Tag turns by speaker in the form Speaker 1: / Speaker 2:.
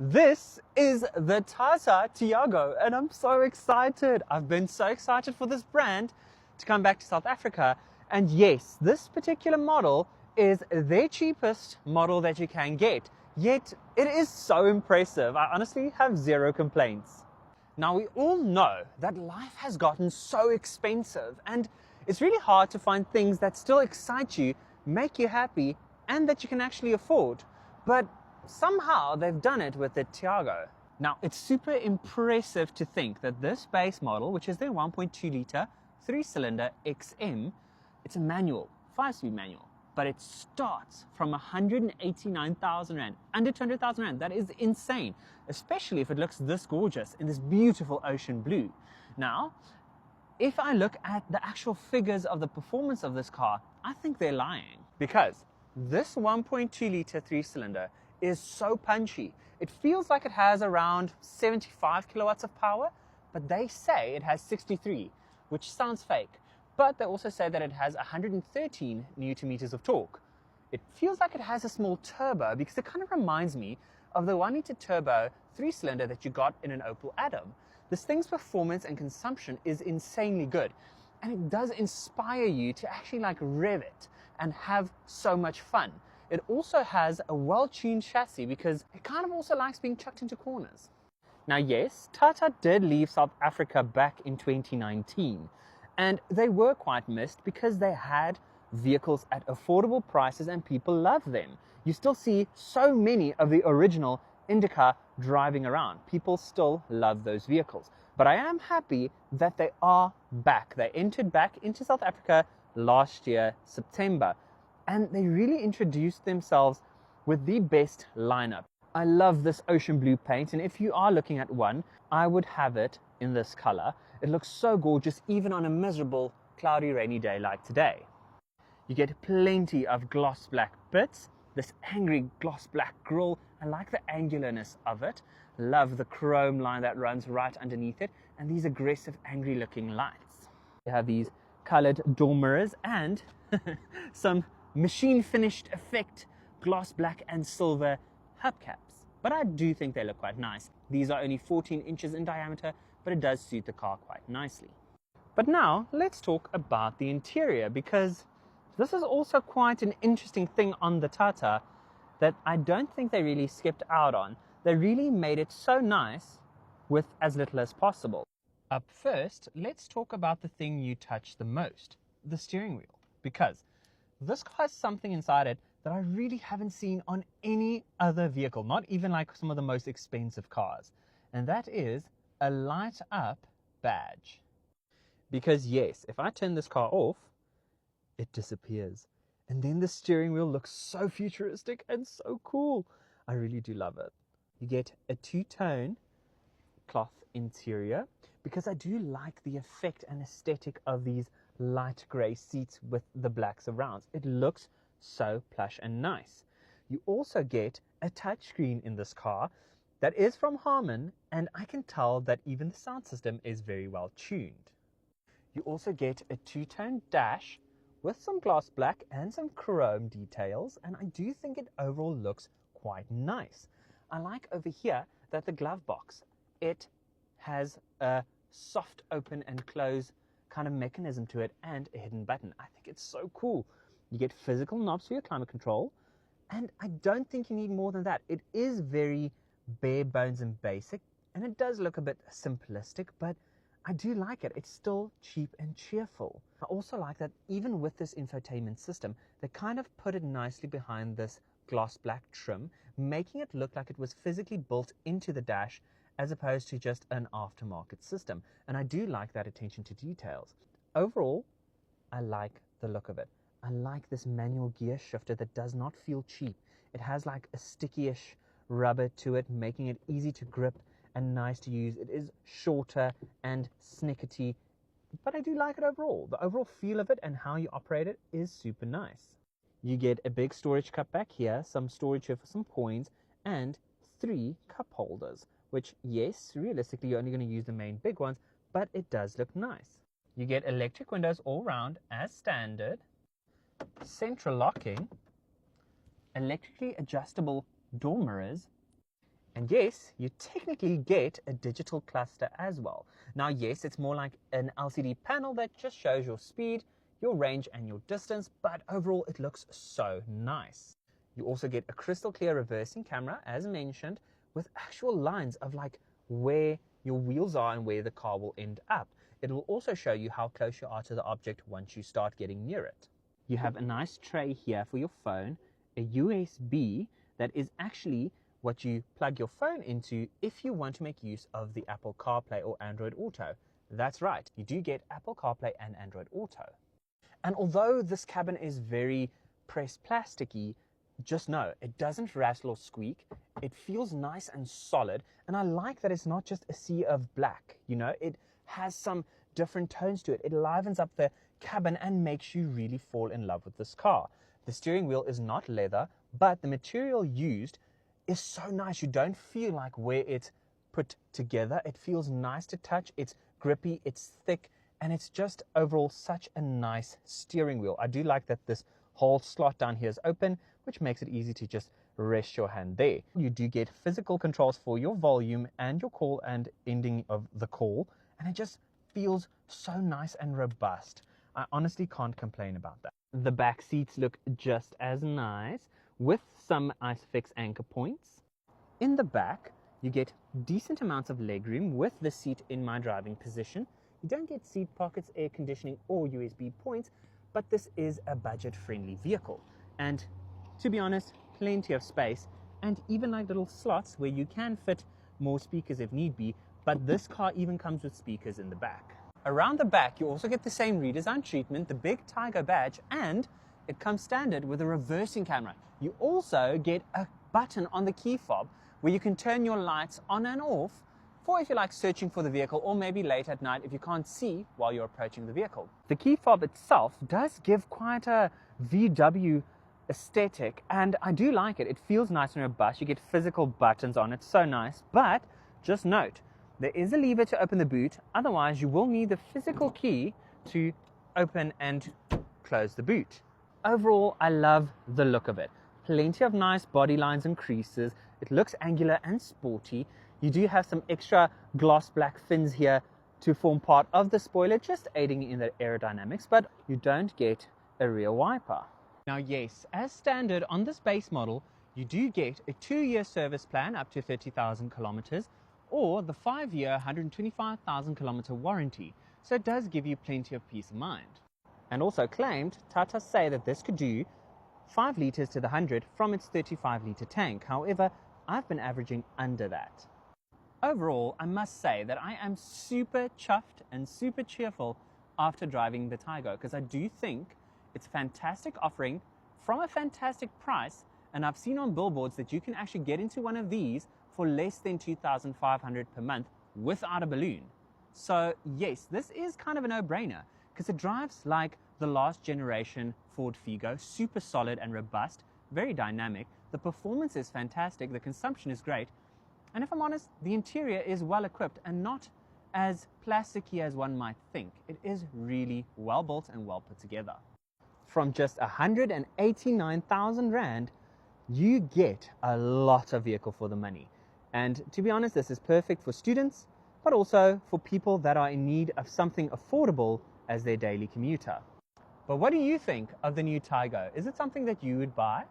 Speaker 1: This is the TATA Tiago and I'm so excited. I've been so excited for this brand to come back to South Africa. And yes, this particular model is their cheapest model that you can get. Yet it is so impressive. I honestly have zero complaints. Now we all know that life has gotten so expensive and it's really hard to find things that still excite you, make you happy, and that you can actually afford. But somehow they've done it with the Tiago. Now it's super impressive to think that this base model, which is their 1.2 litre 3-cylinder XM, it's a manual, 5-speed manual, but it starts from 189,000 Rand, under 200,000 Rand. That is insane, especially if it looks this gorgeous in this beautiful ocean blue. Now, if I look at the actual figures of the performance of this car, I think they're lying, because this 1.2 litre 3-cylinder is so punchy. It feels like it has around 75 kilowatts of power, but they say it has 63, which sounds fake. But they also say that it has 113 newton meters of torque. It feels like it has a small turbo because it kind of reminds me of the 1 litre turbo 3-cylinder that you got in an Opel Adam. This thing's performance and consumption is insanely good, and it does inspire you to actually rev it and have so much fun. It also has a well-tuned chassis because it kind of also likes being chucked into corners. Now yes, TATA did leave South Africa back in 2019, and they were quite missed because they had vehicles at affordable prices and people love them. You still see so many of the original Indica driving around. People still love those vehicles. But I am happy that they are back. They entered back into South Africa last year, September, and they really introduced themselves with the best lineup. I love this ocean blue paint, and if you are looking at one, I would have it in this color. It looks so gorgeous even on a miserable, cloudy, rainy day like today. You get plenty of gloss black bits, this angry gloss black grille. I like the angularness of it. Love the chrome line that runs right underneath it, and these aggressive, angry looking lights. You have these colored door mirrors and some machine finished effect gloss black and silver hubcaps. But I do think they look quite nice. These are only 14 inches in diameter, but it does suit the car quite nicely. But now let's talk about the interior, because this is also quite an interesting thing on the TATA that I don't think they really skipped out on. They really made it so nice with as little as possible. Up first, let's talk about the thing you touch the most, the steering wheel, because this car has something inside it that I really haven't seen on any other vehicle, not even like some of the most expensive cars, and that is a light up badge. Because yes, if I turn this car off, it disappears, and then the steering wheel looks so futuristic and so cool. I really do love it. You get a two-tone cloth interior, because I do like the effect and aesthetic of these light grey seats with the black surrounds. It looks so plush and nice. You also get a touchscreen in this car that is from Harman, and I can tell that even the sound system is very well tuned. You also get a two-tone dash with some gloss black and some chrome details, and I do think it overall looks quite nice. I like over here that the glove box, it has a soft open and close kind of mechanism to it and a hidden button. I think it's so cool. You get physical knobs for your climate control, and I don't think you need more than that. It is very bare bones and basic, and it does look a bit simplistic, but I do like it. It's still cheap and cheerful. I also like that even with this infotainment system, they kind of put it nicely behind this gloss black trim, making it look like it was physically built into the dash as opposed to just an aftermarket system. And I do like that attention to details. Overall, I like the look of it. I like this manual gear shifter that does not feel cheap. It has like a sticky-ish rubber to it, making it easy to grip and nice to use. It is shorter and snickety, but I do like it overall. The overall feel of it and how you operate it is super nice. You get a big storage cup back here, some storage here for some coins, and 3 cup holders, which, yes, realistically you're only going to use the main big ones, but it does look nice. You get electric windows all round as standard, central locking, electrically adjustable door mirrors, And yes, you technically get a digital cluster as well. Now, yes, it's more like an LCD panel that just shows your speed, your range, and your distance, but overall it looks so nice. You also get a crystal clear reversing camera, as mentioned, with actual lines of like where your wheels are and where the car will end up. It will also show you how close you are to the object once you start getting near it. You have a nice tray here for your phone, a USB that is actually what you plug your phone into if you want to make use of the Apple CarPlay or Android Auto. That's right, you do get Apple CarPlay and Android Auto. And although this cabin is very pressed plasticky, just know it doesn't rattle or squeak. It feels nice and solid, and I like that it's not just a sea of black. You know, it has some different tones to it. It livens up the cabin and makes you really fall in love with this car. The steering wheel is not leather, but the material used is so nice. You don't feel like where it's put together. It feels nice to touch. It's grippy, it's thick, and it's just overall such a nice steering wheel. I do like that this whole slot down here is open, which makes it easy to just rest your hand there. You do get physical controls for your volume and your call and ending of the call, and it just feels so nice and robust. I honestly can't complain about that. The back seats look just as nice, with some ISOFIX anchor points. In the back, you get decent amounts of legroom with the seat in my driving position. You don't get seat pockets, air conditioning, or USB points, but this is a budget-friendly vehicle. And to be honest, plenty of space, and even like little slots where you can fit more speakers if need be, but this car even comes with speakers in the back. Around the back, you also get the same redesign treatment, the big Tiger badge, and it comes standard with a reversing camera. You also get a button on the key fob where you can turn your lights on and off for if you like searching for the vehicle, or maybe late at night if you can't see while you're approaching the vehicle. The key fob itself does give quite a VW aesthetic, and I do like it. It feels nice and robust. You get physical buttons on it, so nice. But just note, there is a lever to open the boot. Otherwise, you will need the physical key to open and close the boot. Overall, I love the look of it. Plenty of nice body lines and creases. It looks angular and sporty. You do have some extra gloss black fins here to form part of the spoiler, just aiding in the aerodynamics, but you don't get a rear wiper. Now, yes, as standard on this base model, you do get a 2-year service plan up to 30,000 kilometers, or the 5-year 125,000 kilometer warranty. So it does give you plenty of peace of mind. And also claimed, Tata say that this could do 5 liters to the 100 from its 35-liter tank. However, I've been averaging under that. Overall, I must say that I am super chuffed and super cheerful after driving the Tiago, because I do think it's a fantastic offering from a fantastic price, and I've seen on billboards that you can actually get into one of these for less than 2,500 per month without a balloon. So yes, this is kind of a no-brainer, because it drives like the last generation Ford Figo, super solid and robust, very dynamic. The performance is fantastic, the consumption is great, and if I'm honest, the interior is well equipped and not as plasticky as one might think. It is really well built and well put together. From just 189,000 Rand, you get a lot of vehicle for the money. And to be honest, this is perfect for students, but also for people that are in need of something affordable as their daily commuter. But what do you think of the new Tiago? Is it something that you would buy?